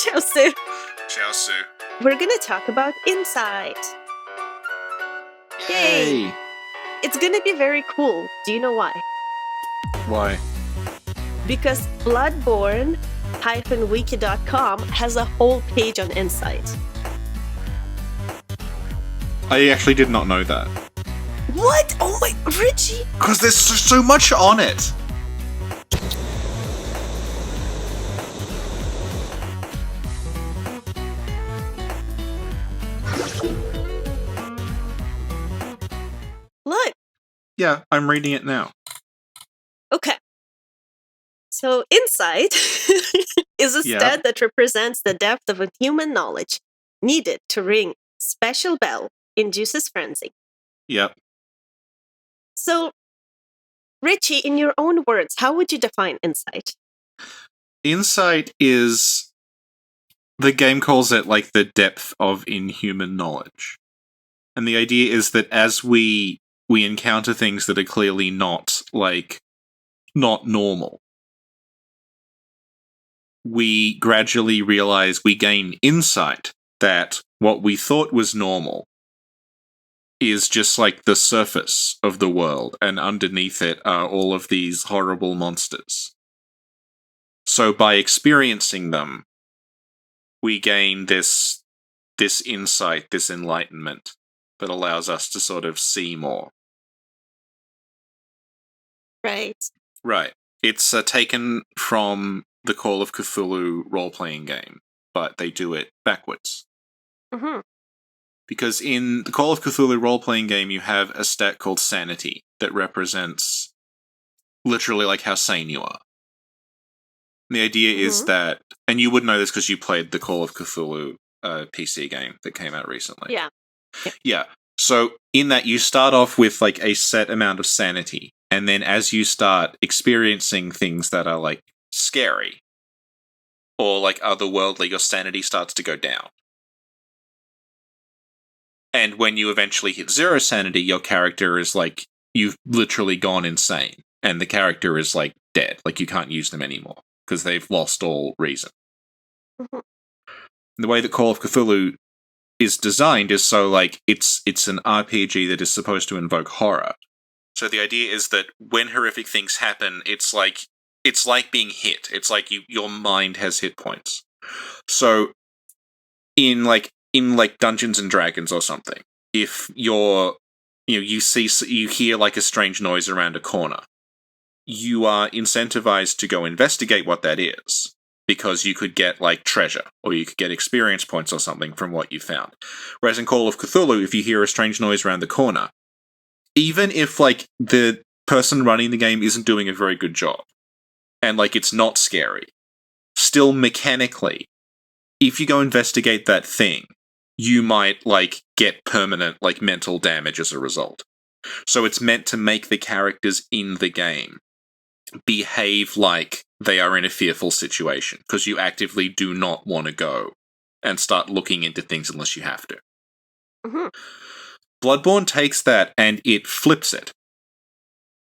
Ciao, Sue. Ciao, Sue. We're gonna talk about insight. Yay! It's gonna be very cool. Do you know why? Why? Because Bloodborne-wiki.com has a whole page on insight. I actually did not know that. What? Oh my, Richie! Because there's so much on it. Look! Yeah, I'm reading it now. Okay. So, insight is a stat that represents the depth of a human knowledge needed to ring special bell, induces frenzy. Yep. So, Richie, in your own words, how would you define insight? Insight is... The game calls it, like, the depth of inhuman knowledge. And the idea is that as we encounter things that are clearly not normal, we gradually realize we gain insight that what we thought was normal is just like the surface of the world, and underneath it are all of these horrible monsters. So by experiencing them, we gain this insight, this enlightenment that allows us to sort of see more. Right. Right. It's taken from the Call of Cthulhu role-playing game, but they do it backwards. Mm-hmm. Because in the Call of Cthulhu role-playing game, you have a stat called Sanity that represents literally like how sane you are. And the idea is that, and you would know this because you played the Call of Cthulhu PC game that came out recently. Yeah. Yeah. So in that, you start off with like a set amount of sanity, and then as you start experiencing things that are like scary or like otherworldly, your sanity starts to go down. And when you eventually hit 0 sanity, your character is like, you've literally gone insane, and the character is like dead. Like you can't use them anymore because they've lost all reason. Mm-hmm. The way that Call of Cthulhu is designed is so like it's an RPG that is supposed to invoke horror. So the idea is that when horrific things happen, it's like being hit. It's like your mind has hit points. So in Dungeons and Dragons or something, if you hear like a strange noise around a corner, you are incentivized to go investigate what that is, because you could get like treasure, or you could get experience points or something from what you found. Whereas in Call of Cthulhu, if you hear a strange noise around the corner, even if like the person running the game isn't doing a very good job, and like it's not scary, still mechanically, if you go investigate that thing, you might like get permanent like mental damage as a result. So it's meant to make the characters in the game behave like they are in a fearful situation, because you actively do not want to go and start looking into things unless you have to. Mm-hmm. Bloodborne takes that and it flips it,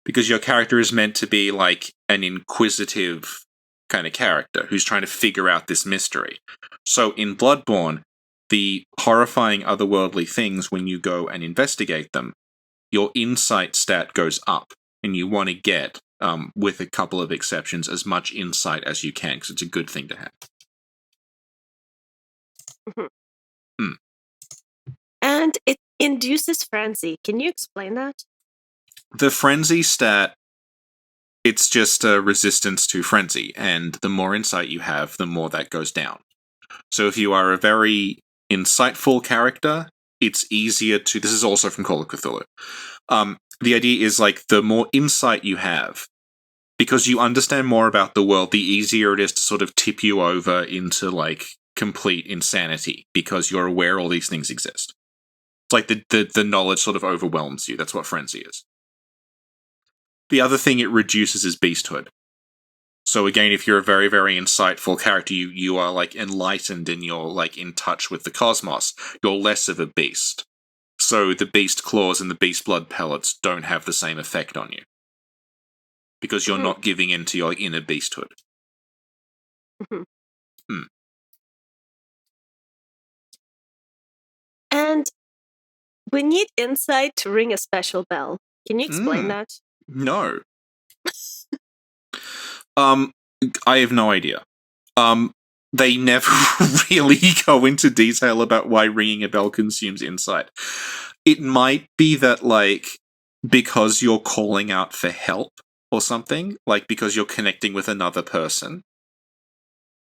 because your character is meant to be like an inquisitive kind of character who's trying to figure out this mystery. So in Bloodborne, the horrifying otherworldly things, when you go and investigate them, your insight stat goes up, and you want to get, with a couple of exceptions, as much insight as you can, because it's a good thing to have. Mm-hmm. Mm. And it induces frenzy. Can you explain that? The frenzy stat, it's just a resistance to frenzy, and the more insight you have, the more that goes down. So if you are a very insightful character, it's easier to... This is also from Call of Cthulhu. The idea is, like, the more insight you have, because you understand more about the world, the easier it is to sort of tip you over into, like, complete insanity, because you're aware all these things exist. It's like the knowledge sort of overwhelms you. That's what frenzy is. The other thing it reduces is beasthood. So again, if you're a very, very insightful character, you are, like, enlightened and you're, like, in touch with the cosmos, you're less of a beast. So the beast claws and the beast blood pellets don't have the same effect on you, because you're not giving in to your inner beasthood. Mm-hmm. Mm. We need insight to ring a special bell. Can you explain that? No. I have no idea. They never really go into detail about why ringing a bell consumes insight. It might be that, like, because you're calling out for help or something, like, because you're connecting with another person,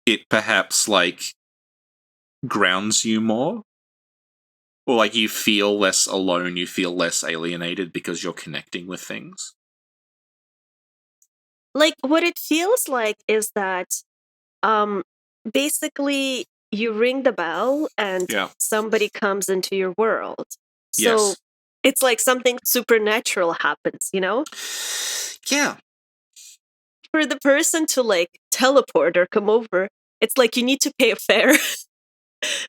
it perhaps, like, grounds you more. Or, like, you feel less alone, you feel less alienated because you're connecting with things. Like, what it feels like is that, basically, you ring the bell and somebody comes into your world. So it's like something supernatural happens, you know? Yeah. For the person to, like, teleport or come over, it's like you need to pay a fare.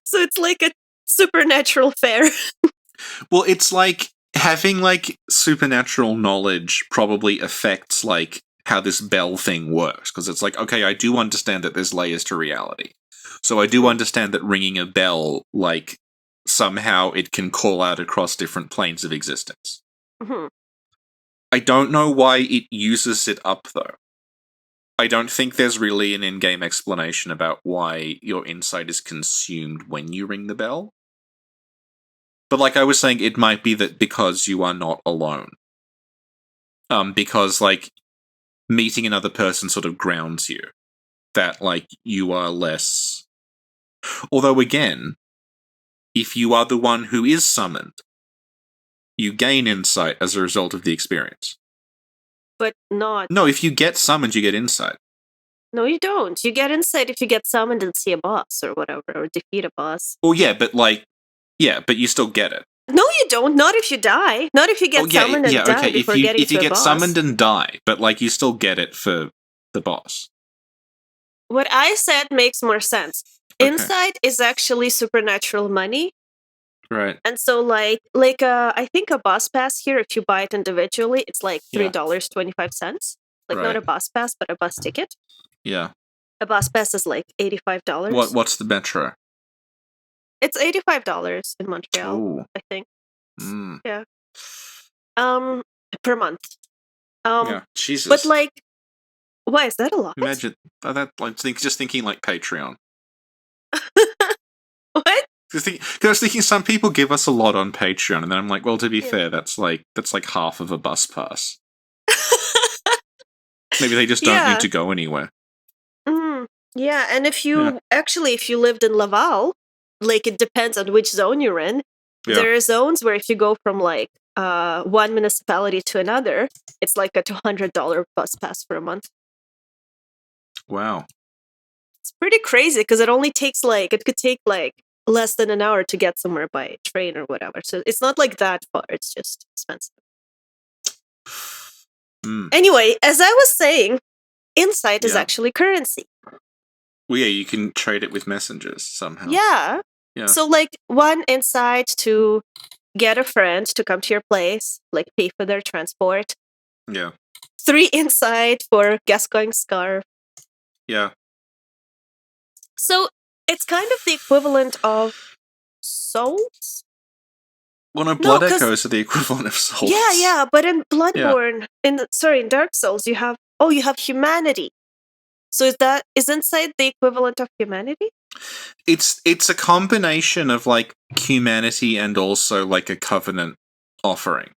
So it's like a supernatural fare. Well, it's like having, like, supernatural knowledge probably affects, like, how this bell thing works. Because it's like, okay, I do understand that there's layers to reality. So I do understand that ringing a bell, like, somehow it can call out across different planes of existence. Mm-hmm. I don't know why it uses it up, though. I don't think there's really an in-game explanation about why your insight is consumed when you ring the bell. But like I was saying, it might be that because you are not alone. Because, like, meeting another person sort of grounds you. That, like, you are less... Although, again, if you are the one who is summoned, you gain insight as a result of the experience. But not... No, if you get summoned, you get insight. No, you don't. You get insight if you get summoned and see a boss or whatever, or defeat a boss. Well, yeah, but, like... Yeah, but you still get it. No, you don't. Not if you die. Not if you get summoned and die before getting to a boss. If you get summoned and die, but, like, you still get it for the boss. What I said makes more sense. Okay. Insight is actually supernatural money. Right. And so, like, I think a boss pass here, if you buy it individually, it's like $3.25. Like, not a boss pass, but a bus ticket. Yeah. A bus pass is like $85. What's the metro? It's $85 in Montreal. Ooh. I think. Yeah. Per month. Yeah. Jesus. But, like, why is that a lot? Imagine that. Like, just thinking like Patreon. What? Because I was thinking some people give us a lot on Patreon, and then I'm like, well, to be fair, that's like half of a bus pass. Maybe they just don't need to go anywhere. Mm-hmm. Yeah, and if you lived in Laval, like, it depends on which zone you're in. Yeah. There are zones where if you go from, like, one municipality to another, it's like a $200 bus pass for a month. Wow. It's pretty crazy because it only takes, like, it could take, like, less than an hour to get somewhere by train or whatever. So it's not, like, that far. It's just expensive. Anyway, as I was saying, insight is actually currency. Well, yeah, you can trade it with messengers somehow. Yeah. So, like, 1 insight to get a friend to come to your place, like, pay for their transport. Yeah. 3 insight for Gascoigne scarf. Yeah. So it's kind of the equivalent of souls? Well, no, Blood Echoes are the equivalent of souls. Yeah, but in Bloodborne, in Dark Souls, you have humanity. So is insight the equivalent of humanity? It's a combination of, like, humanity and also, like, a covenant offering.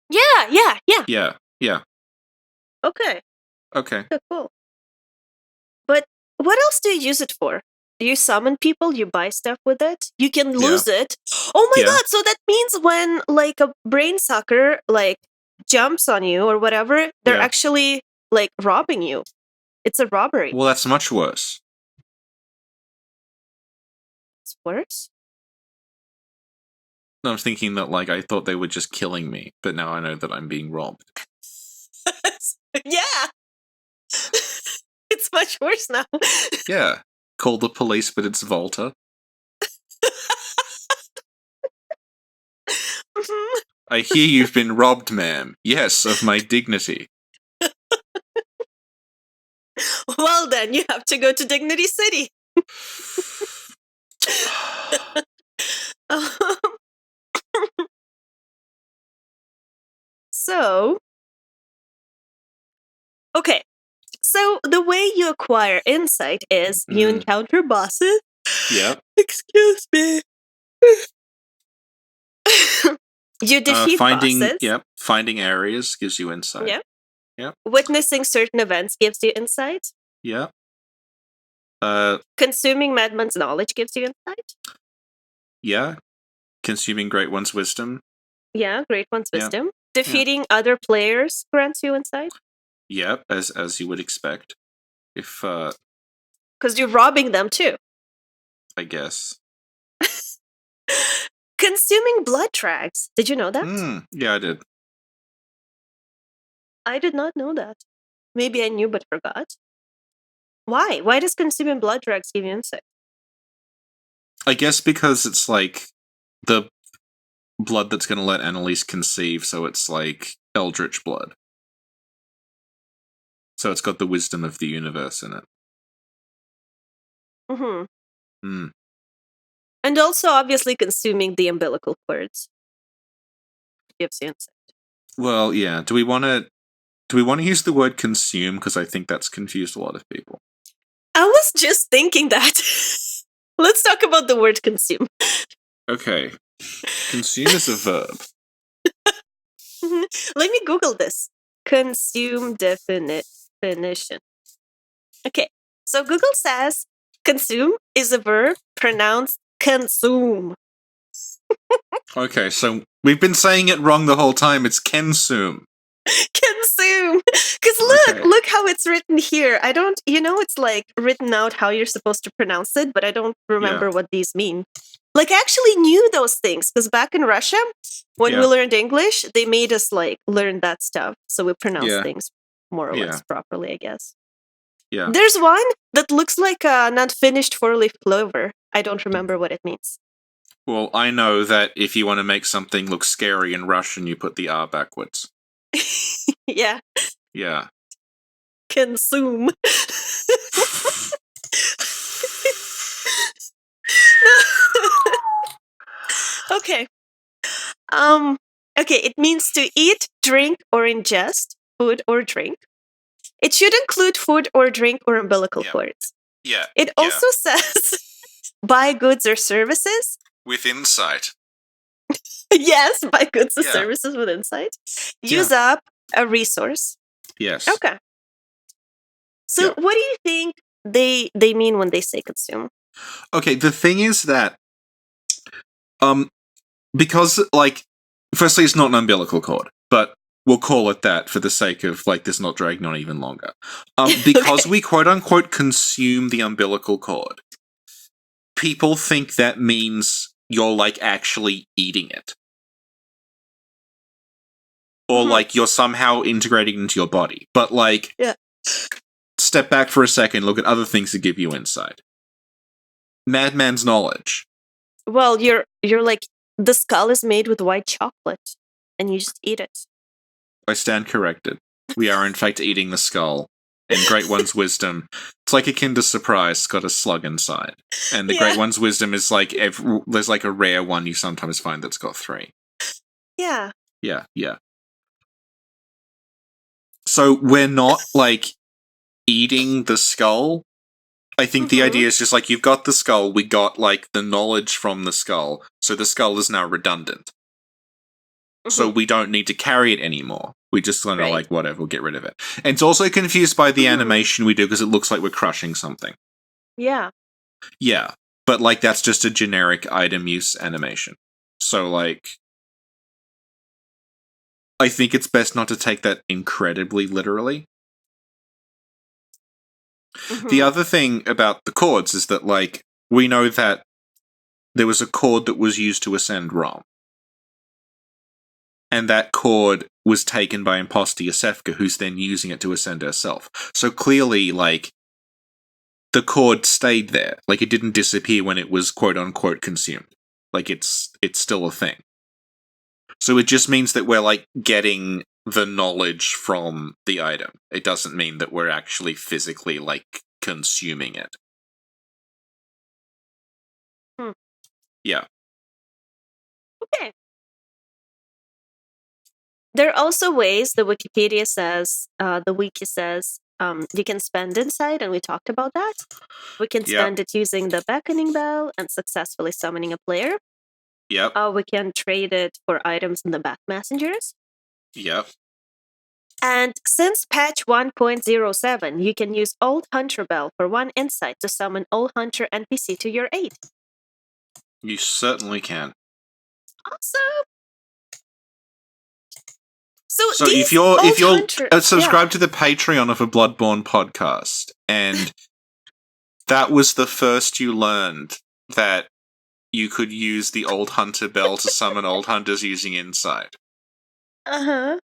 Yeah. Yeah. Okay. Okay. Yeah, cool. But what else do you use it for? Do you summon people? You buy stuff with it? You can lose it. Oh my god, so that means when, like, a brain sucker, like, jumps on you or whatever, they're actually, like, robbing you. It's a robbery. Well, that's much worse. It's worse? No, I'm thinking that, like, I thought they were just killing me, but now I know that I'm being robbed. Yeah! It's much worse now. Yeah. Call the police, but it's Volta. I hear you've been robbed, ma'am. Yes, of my dignity. Well, then, you have to go to Dignity City. So, okay. So the way you acquire insight is you encounter bosses. Yep. Excuse me. You defeat bosses. Yep. Finding areas gives you insight. Yeah. Yep. Witnessing certain events gives you insight. Yep. Consuming Madman's knowledge gives you insight. Yeah. Consuming Great One's wisdom. Yeah, Great One's wisdom. Defeating other players grants you insight. Yep, as you would expect. If because you're robbing them too. I guess. Consuming blood tracks. Did you know that? Yeah, I did. I did not know that. Maybe I knew but forgot. Why? Why does consuming blood tracks give you insight? I guess because it's like the blood that's going to let Annalise conceive, so it's like eldritch blood. So it's got the wisdom of the universe in it. Mm-hmm. And also, obviously, consuming the umbilical cords gives you insight. Well, yeah. Do we want to use the word consume? Because I think that's confused a lot of people. I was just thinking that. Let's talk about the word consume. Okay. Consume is a verb. Let me Google this. Consume definition. Okay. So Google says consume is a verb pronounced consume. Okay, so we've been saying it wrong the whole time. It's consume. Consume. Because look how it's written here. I don't, it's like written out how you're supposed to pronounce it, but I don't remember what these mean. Like, I actually knew those things because back in Russia, when we learned English, they made us like learn that stuff. So we pronounce things more or less properly, I guess. Yeah. There's one that looks like an unfinished four-leaf clover. I don't remember what it means. Well, I know that if you want to make something look scary in Russian, you put the R backwards. Yeah. Yeah. Consume. Okay. Okay, it means to eat, drink, or ingest food or drink. It should include food or drink or umbilical cords. Yeah. It also says buy goods or services. With insight. Yes, buy goods or services with insight. Use up a resource. Yes. Okay. So what do you think they mean when they say consume? Okay, the thing is that because like firstly it's not an umbilical cord, but we'll call it that for the sake of like this not dragging on even longer. Because we quote unquote consume the umbilical cord, people think that means you're like actually eating it. Or like you're somehow integrating into your body. But like step back for a second, look at other things that give you insight. Madman's knowledge. Well, you're like the skull is made with white chocolate and you just eat it. I stand corrected. We are in fact eating the skull. And Great One's wisdom, it's like a Kinder Surprise, it's got a slug inside. And the Great One's wisdom is like, there's like a rare one you sometimes find that's got 3. Yeah. Yeah. So we're not like eating the skull. I think the idea is just like, you've got the skull, we got like the knowledge from the skull, so the skull is now redundant. So we don't need to carry it anymore. We just kind of like, whatever, we'll get rid of it. And it's also confused by the animation we do because it looks like we're crushing something. Yeah. Yeah. But like, that's just a generic item use animation. So like, I think it's best not to take that incredibly literally. The other thing about the chords is that like, we know that there was a chord that was used to ascend Rom. And that chord was taken by imposter Yosefka, who's then using it to ascend herself. So clearly, like, the chord stayed there. Like, it didn't disappear when it was quote-unquote consumed. Like, it's still a thing. So it just means that we're, like, getting the knowledge from the item. It doesn't mean that we're actually physically, like, consuming it. Yeah. Okay. There are also ways, the Wikipedia says, the wiki says, you can spend inside, and we talked about that. We can spend it using the beckoning bell and successfully summoning a player. Yep. We can trade it for items in the back messengers. Yep. And since patch 1.07, you can use Old Hunter Bell for 1 insight to summon Old Hunter NPC to your aid. You certainly can. Awesome! So if you're subscribed to the Patreon of a Bloodborne podcast, and that was the first you learned that you could use the Old Hunter Bell to summon Old Hunters using Insight. Uh-huh.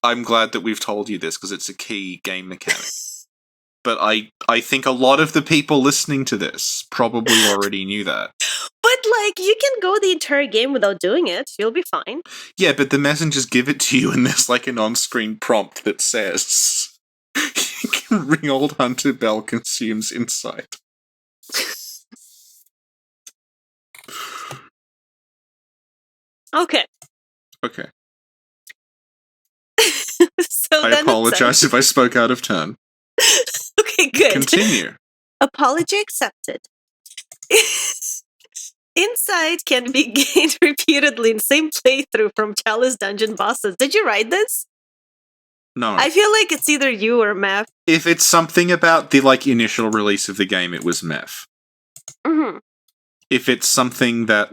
I'm glad that we've told you this, because it's a key game mechanic. But I think a lot of the people listening to this probably already knew that. But, you can go the entire game without doing it. You'll be fine. Yeah, but the messengers give it to you, and there's, an on-screen prompt that says, you can ring Old Hunter Bell consumes Insight. Okay. I apologize if I spoke out of turn. Okay, good. Continue. Apology accepted. Insight can be gained repeatedly in same playthrough from Chalice dungeon bosses. Did you write this? No. I feel like it's either you or Meph. If it's something about the initial release of the game, it was Meph. Mm-hmm. If it's something that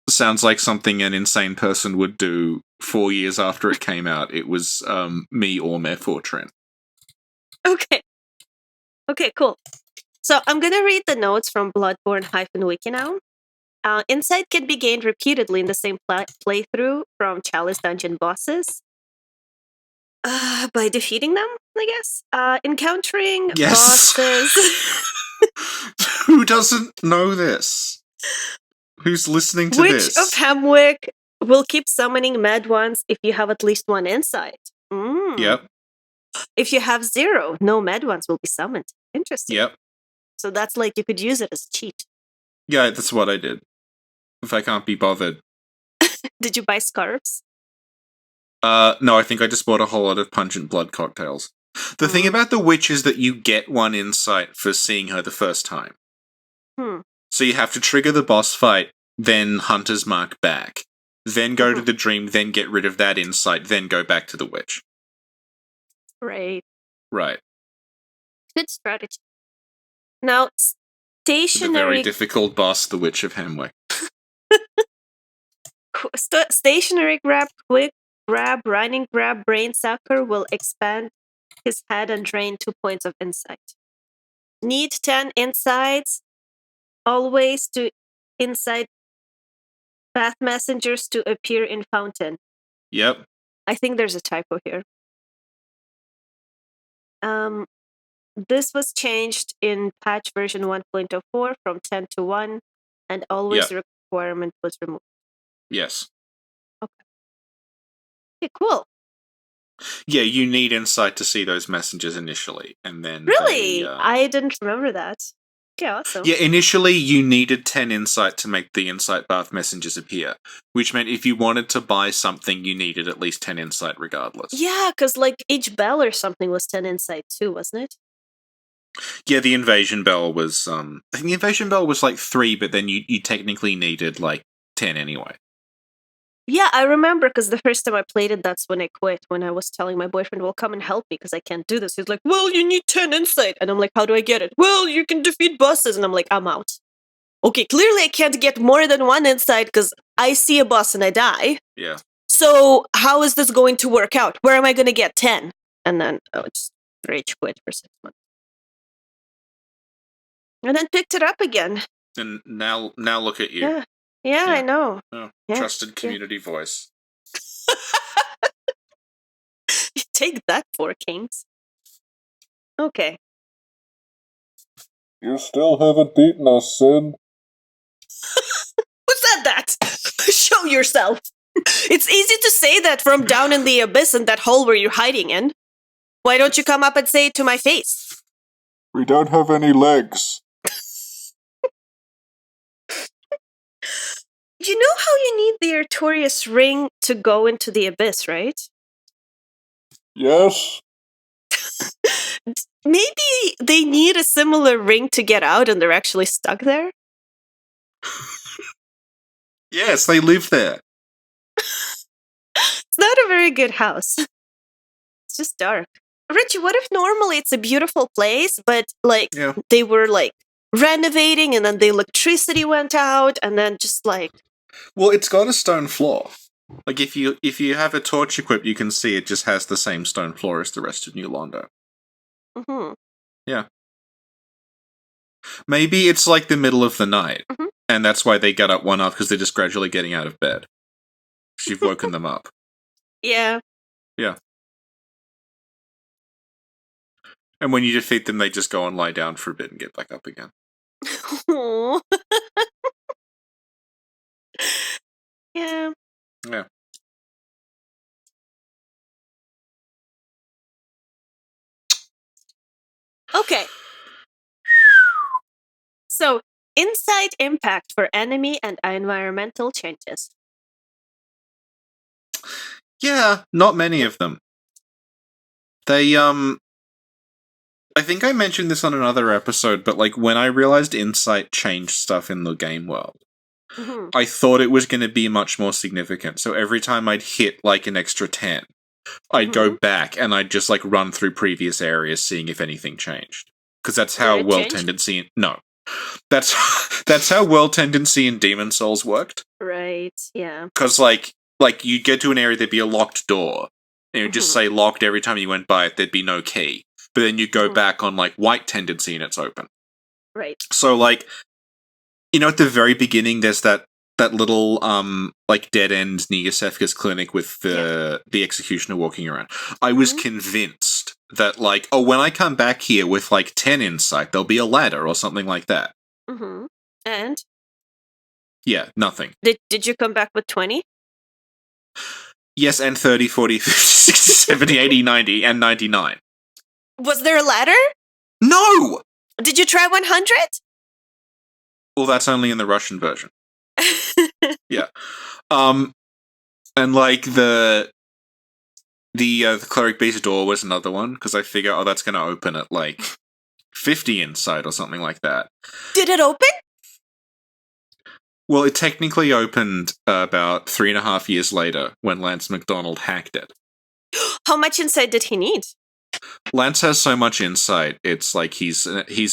sounds like something an insane person would do 4 years after it came out, it was me or Meph or Trent. Okay, cool. So I'm going to read the notes from Bloodborne-Wiki now. Insight can be gained repeatedly in the same playthrough from Chalice dungeon bosses. By defeating them, I guess. Encountering bosses. Who doesn't know this? Who's listening to this? Witch of Hemwick will keep summoning mad ones if you have at least 1 insight. Yep. If you have 0, no mad ones will be summoned. Interesting. Yep. So that's you could use it as cheat. Yeah, that's what I did. If I can't be bothered. Did you buy scarves? No, I think I just bought a whole lot of pungent blood cocktails. The thing about the witch is that you get 1 insight for seeing her the first time. So you have to trigger the boss fight, then Hunter's Mark back, then go to the dream, then get rid of that insight, then go back to the witch. Right. Good strategy. Now, stationary... The very difficult boss, the Witch of Hemwick. Stationary grab, quick grab, running grab, brain sucker will expand his head and drain 2 points of insight. Need 10 insights. Always to insight path messengers to appear in fountain. Yep. I think there's a typo here. This was changed in patch version 1.04 from 10 to 1, and always requirement was removed. Yes. Okay, cool. Yeah, you need insight to see those messages initially, and then... Really? I didn't remember that. Okay, awesome. Yeah, initially you needed 10 insight to make the insight path messengers appear, which meant if you wanted to buy something, you needed at least 10 insight regardless. Yeah, because each bell or something was 10 insight too, wasn't it? Yeah, the invasion bell was, I think the invasion bell was 3, but then you technically needed 10 anyway. Yeah, I remember, because the first time I played it, that's when I quit, when I was telling my boyfriend, well, come and help me, because I can't do this. He's like, well, you need 10 insight. And I'm like, how do I get it? Well, you can defeat bosses. And I'm like, I'm out. Okay, clearly I can't get more than 1 insight, because I see a boss and I die. Yeah. So how is this going to work out? Where am I going to get 10? And then, just rage quit for 6 months. And then picked it up again. And now look at you. Yeah, I know. Oh, trusted community voice. You take that, 4 Kings. Okay. You still haven't beaten us, Sin. Who said that? Show yourself. It's easy to say that from down in the abyss in that hole where you're hiding in. Why don't you come up and say it to my face? We don't have any legs. You know how you need the the Artorias ring to go into the abyss, right? Yes. Maybe they need a similar ring to get out and they're actually stuck there? Yes, they live there. It's not a very good house. It's just dark. Richie, what if normally it's a beautiful place, but they were renovating and then the electricity went out and then just Well, it's got a stone floor. Like if you have a torch equipped, you can see it just has the same stone floor as the rest of New Londo. Mm-hmm. Yeah. Maybe it's like the middle of the night, and that's why they get up one up because they're just gradually getting out of bed. You've woken them up. Yeah. Yeah. And when you defeat them, they just go and lie down for a bit and get back up again. Yeah. Yeah. Okay. So, inside impact for enemy and environmental changes. Yeah, not many of them. They, I think I mentioned this on another episode, but when I realized Insight changed stuff in the game world, I thought it was going to be much more significant. So every time I'd hit an extra 10, I'd go back and I'd just run through previous areas, seeing if anything changed. Because that's how World Tendency... No. That's how World Tendency in Demon Souls worked. Right, yeah. Because, you'd get to an area, there'd be a locked door. And it would just say locked every time you went by it, there'd be no key. But then you go back on, White Tendency and it's open. Right. So, at the very beginning, there's that little, dead-end near Sefka's clinic with the Executioner walking around. I was convinced that, when I come back here with, 10 insight, there'll be a ladder or something like that. Mm-hmm. And? Yeah, nothing. Did you come back with 20? Yes, and 30, 40, 50, 60, 70, 80, 90, and 99. Was there a ladder? No! Did you try 100? Well, that's only in the Russian version. Yeah. And the Cleric Beast door was another one, because I figure, that's going to open at 50 insight or something like that. Did it open? Well, it technically opened about 3.5 years later when Lance McDonald hacked it. How much insight did he need? Lance has so much insight, it's he's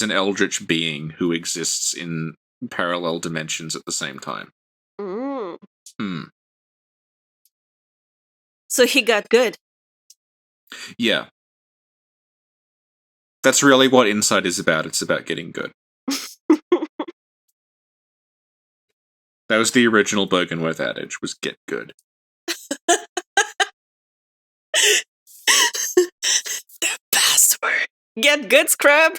an eldritch being who exists in parallel dimensions at the same time. So he got good. Yeah. That's really what insight is about. It's about getting good. That was the original Bergenworth adage, was get good. The password. Get good, Scrub.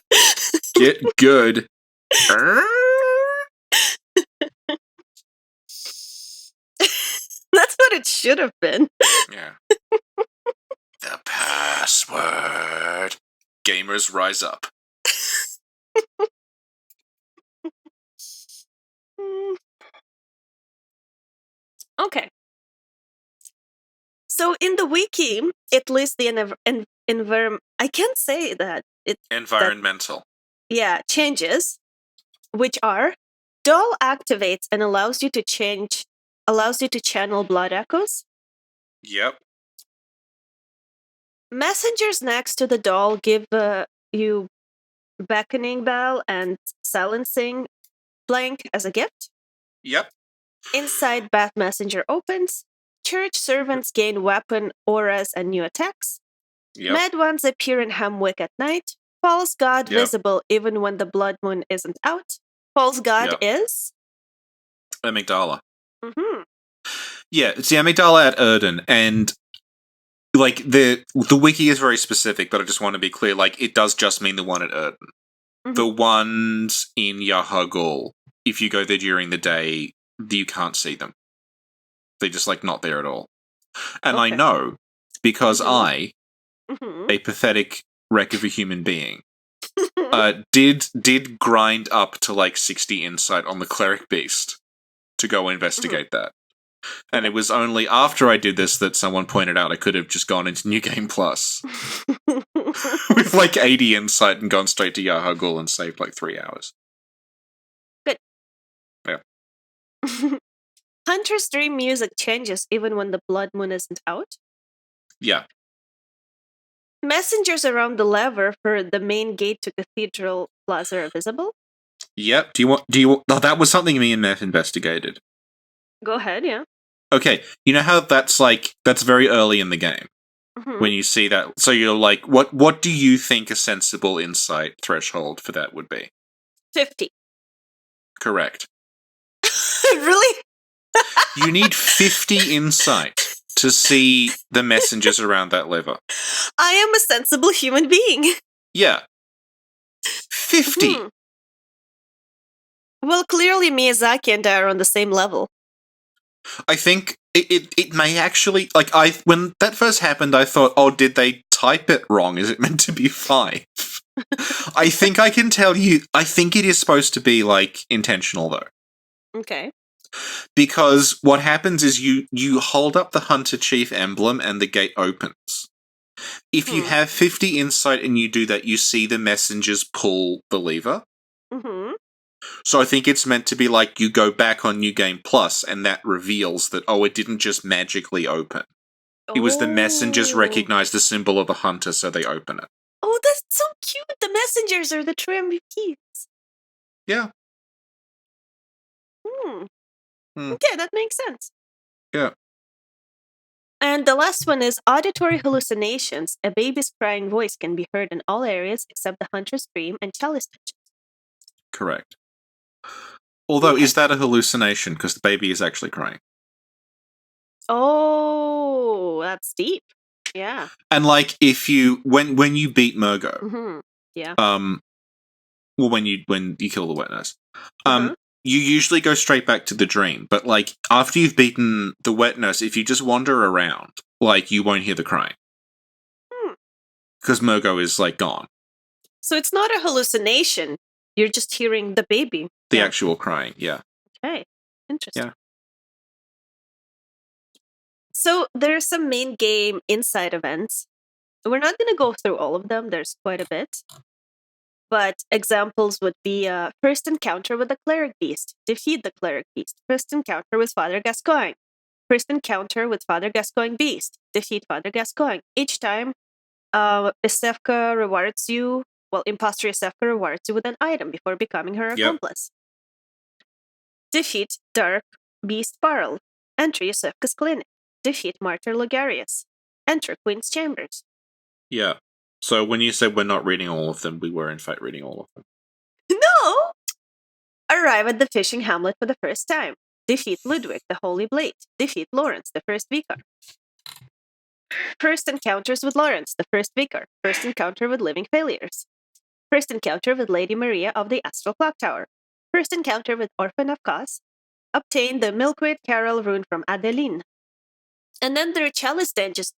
Get good. That's what it should have been. Yeah. The password. Gamers rise up. Okay. So in the wiki, it lists the I can't say that. Environmental. Changes, which are Doll activates and allows you to channel blood echoes. Yep. Messengers next to the doll give you beckoning bell and silencing blank as a gift. Yep. Inside Bat Messenger opens. Church servants gain weapon auras and new attacks. Yep. Mad ones appear in Hamwick at night. False god visible even when the blood moon isn't out. False god is? Amygdala. Mm-hmm. Yeah, it's the Amygdala at Erden, and the wiki is very specific, but I just want to be clear, it does just mean the one at Erden. Mm-hmm. The ones in Yahagul, if you go there during the day, you can't see them. They're just not there at all. And I know because I, a pathetic wreck of a human being, did grind up to 60 insight on the Cleric Beast to go investigate that. And it was only after I did this that someone pointed out I could have just gone into New Game Plus with like 80 insight and gone straight to Yahagul and saved like 3 hours. Good. Yeah. Hunter's dream music changes even when the blood moon isn't out. Yeah. Messengers around the lever for the main gate to Cathedral Plaza are visible. Yep. Oh, that was something me and Matt investigated. Go ahead, yeah. Okay, you know how that's very early in the game when you see that. So you're like, what do you think a sensible insight threshold for that would be? 50. Correct. Really? You need 50 insight to see the messengers around that lever. I am a sensible human being. Yeah. 50. Well, clearly Miyazaki and I are on the same level. I think it may actually, like, when that first happened, I thought, oh, did they type it wrong? Is it meant to be 5? I think I can tell you, I think it is supposed to be, like, intentional, though. Okay. Because what happens is you hold up the Hunter Chief emblem and the gate opens. If you have 50 insight and you do that, you see the messengers pull the lever. Mm-hmm. So I think it's meant to be like you go back on New Game Plus and that reveals that, oh, it didn't just magically open. It was the messengers recognize the symbol of the hunter, so they open it. Oh, that's so cute! The messengers are the true MVPs. Yeah. Okay, that makes sense. Yeah. And the last one is auditory hallucinations. A baby's crying voice can be heard in all areas except the hunter's dream and chalice dungeons. Correct. Although, is that a hallucination? Because the baby is actually crying. Oh, that's deep. Yeah. And like, if you when you beat Murgo, yeah. Well, when you kill the wet nurse, you usually go straight back to the dream. But like, after you've beaten the wet nurse, if you just wander around, like, you won't hear the crying because Murgo is like gone. So it's not a hallucination. You're just hearing the baby. The actual crying, yeah. Okay, interesting. Yeah. So there's some main game inside events. We're not going to go through all of them. There's quite a bit. But examples would be first encounter with the cleric beast. Defeat the cleric beast. First encounter with Father Gascoigne. First encounter with Father Gascoigne beast. Defeat Father Gascoigne. Each time, Istefka rewards you. Well, Imposter Istefka rewards you with an item before becoming her accomplice. Defeat Dark Beast Barrel. Enter Istefka's clinic. Defeat Martyr Logarius. Enter Queen's Chambers. Yeah. So when you said we're not reading all of them, we were in fact reading all of them. No! Arrive at the fishing hamlet for the first time. Defeat Ludwig, the Holy Blade. Defeat Lawrence, the first Vicar. First encounters with Lawrence, the first Vicar. First encounter with Living Failures. First encounter with Lady Maria of the Astral Clock Tower. First encounter with Orphan of Kos. Obtain the Milkweed Carol rune from Adeline. And then there are chalice dungeons.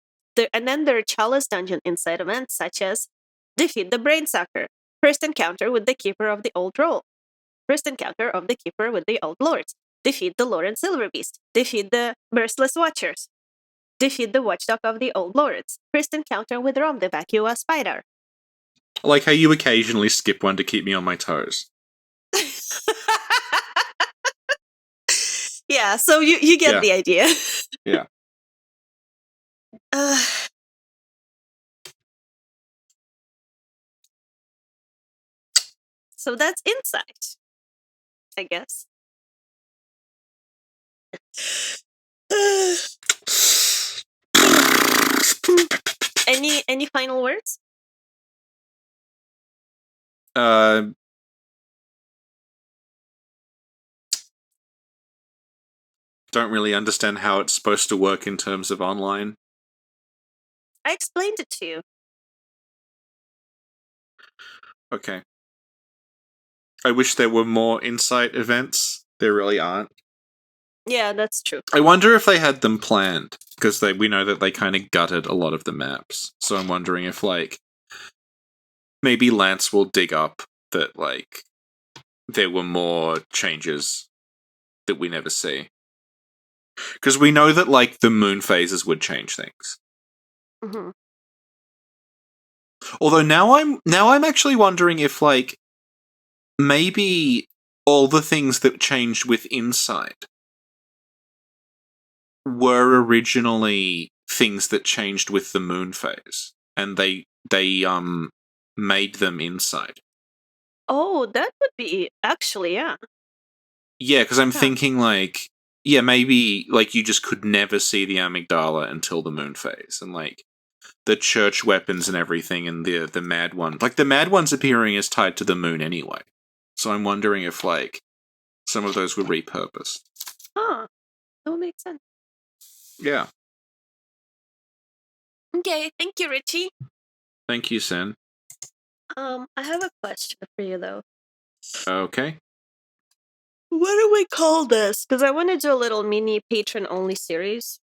Chalice dungeon inside events such as defeat the Brainsucker. First encounter with the Keeper of the Old Roll. First encounter of the Keeper with the Old Lords. Defeat the Lord and Silverbeast. Defeat the Merciless Watchers. Defeat the Watchdog of the Old Lords. First encounter with Rom the Vacua Spider. I like how you occasionally skip one to keep me on my toes. Yeah, so you get the idea. Yeah. So that's insight, I guess. Any final words? Don't really understand how it's supposed to work in terms of online. I explained it to you. Okay. I wish there were more insight events. There really aren't. Yeah, that's true. I wonder if they had them planned, because we know that they kind of gutted a lot of the maps. So I'm wondering if, like, maybe Lance will dig up that, like, there were more changes that we never see. Because we know that, like, the moon phases would change things. Mm-hmm. Although now I'm actually wondering if, like, maybe all the things that changed with Insight were originally things that changed with the moon phase, and they made them Insight. Oh, that would be actually, yeah. Yeah, because I'm thinking, like, yeah, maybe, like, you just could never see the amygdala until the moon phase, and, like, the church weapons and everything, and the mad one. Like, the mad one's appearing is tied to the moon anyway. So I'm wondering if, like, some of those were repurposed. Huh. That would make sense. Yeah. Okay, thank you, Richie. Thank you, Sen. I have a question for you, though. Okay. What do we call this? Because I want to do a little mini patron-only series.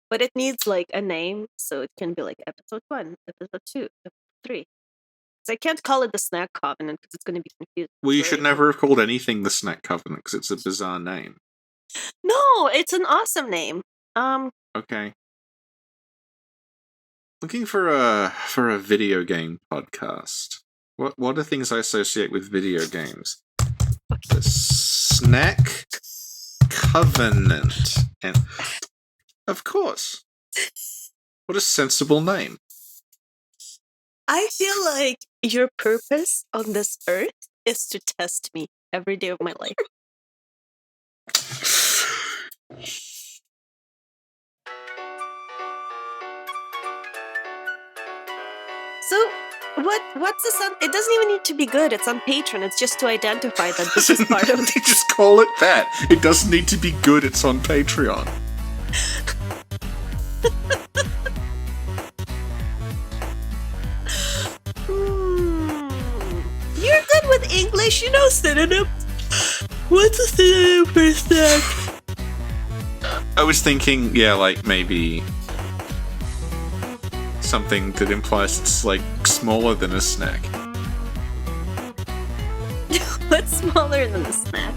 But it needs, like, a name, so it can be, like, episode 1, episode 2, episode 3. So I can't call it the Snack Covenant, because it's going to be confusing. Well, you should never have called anything the Snack Covenant, because it's a bizarre name. No, it's an awesome name. Okay. Looking for a video game podcast. What are things I associate with video games? The Snack Covenant. And of course. What a sensible name. I feel like your purpose on this earth is to test me every day of my life. So, what's the sound? It doesn't even need to be good. It's on Patreon. It's just to identify that this is part of They just call it that. It doesn't need to be good. It's on Patreon. You're good with English, you know synonym. What's a synonym for snack? I was thinking, yeah, like maybe something that implies it's like smaller than a snack. What's smaller than a snack?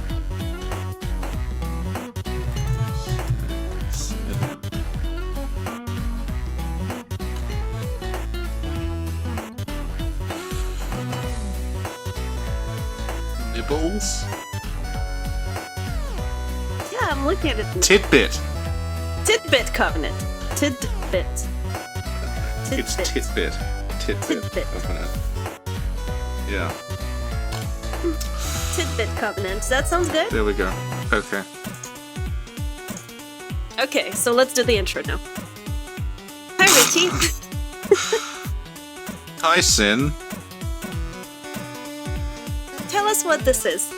Nibbles? Yeah, I'm looking at it. Tidbit. Tidbit Covenant. Tidbit. It's Tidbit. Tidbit Covenant. Yeah. Tidbit Covenant. That sounds good? There we go. Okay. Okay, so let's do the intro now. Hi, Richie. Hi, Sin. Tell us what this is.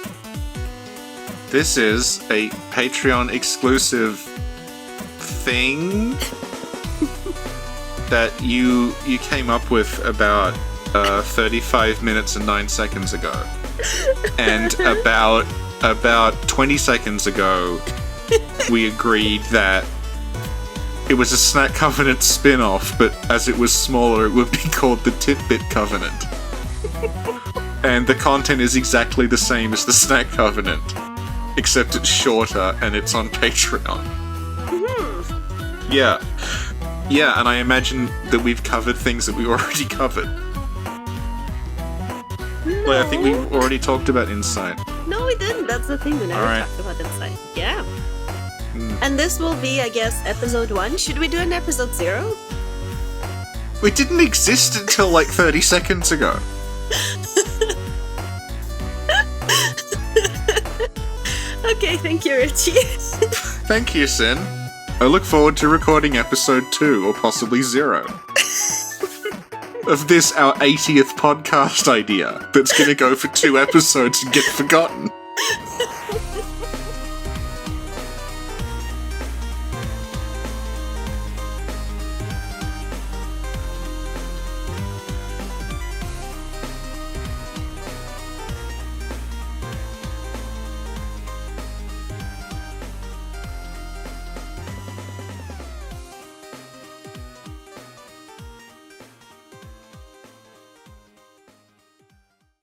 This is a Patreon exclusive thing that you came up with about 35 minutes and 9 seconds ago. And about 20 seconds ago, we agreed that it was a Snack Covenant spin-off, but as it was smaller, it would be called the Tidbit Covenant. And the content is exactly the same as the Snack Covenant, except it's shorter and it's on Patreon. Mm-hmm. Yeah. Yeah, and I imagine that we've covered things that we already covered. No. Like, I think we've already talked about Insight. No, we didn't. That's the thing. We never talked about Insight. Yeah. And this will be, I guess, episode 1. Should we do an episode 0? It didn't exist until like 30 seconds ago. Okay, thank you, Richie. Thank you, Sin. I look forward to recording episode 2, or possibly 0. Of this, our 80th podcast idea, that's gonna go for 2 episodes and get forgotten.